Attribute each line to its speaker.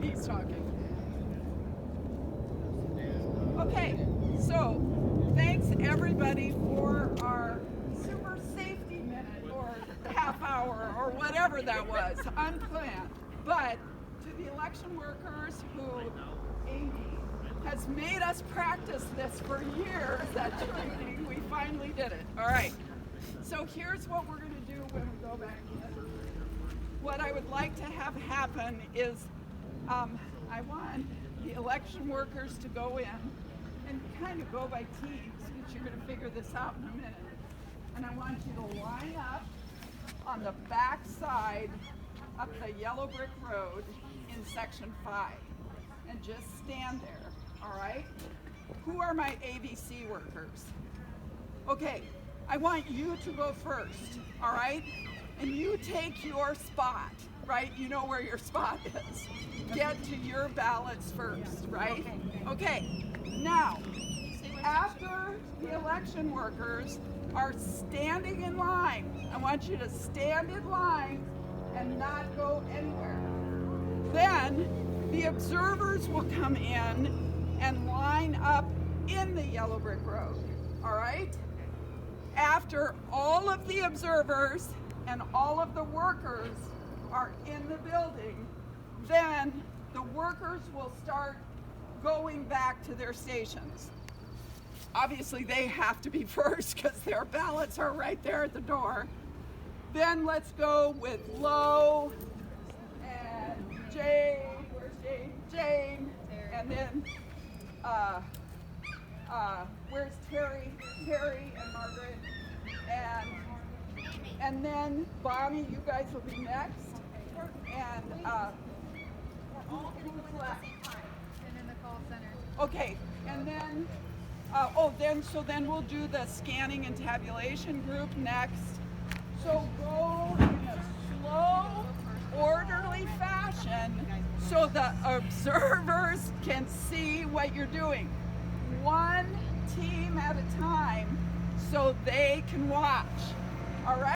Speaker 1: he's talking. Okay, so thanks everybody for our super safety minute or half hour or whatever that was, unplanned. But to the election workers who Amy has made us practice this for years at training, we finally did it. All right, so here's what we're going to do when we go back in. What I would like to have happen is I want the election workers to go in and kind of go by teams, because you're going to figure this out in a minute. And I want you to line up on the back side up the yellow brick road in section 5 and just stand there, all right? Who are my AVC workers? Okay, I want you to go first, all right? And you take your spot, right? You know where your spot is. Get to your ballots first, right? Okay, now, after the election workers are standing in line, I want you to stand in line and not go anywhere. Then the observers will come in and line up in the yellow brick road, all right? After all of the observers and all of the workers are in the building, then the workers will start going back to their stations. Obviously they have to be first because their ballots are right there at the door. Then let's go with Lo and Jane, where's Jane? Jane, and then where's Terry? Terry and Margaret, and then Bonnie, you guys will be next, and
Speaker 2: We're all going to go in at the same time, and in the call center.
Speaker 1: okay, and then then we'll do the scanning and tabulation group next. So go in a slow, orderly fashion so the observers can see what you're doing. One team at a time so they can watch.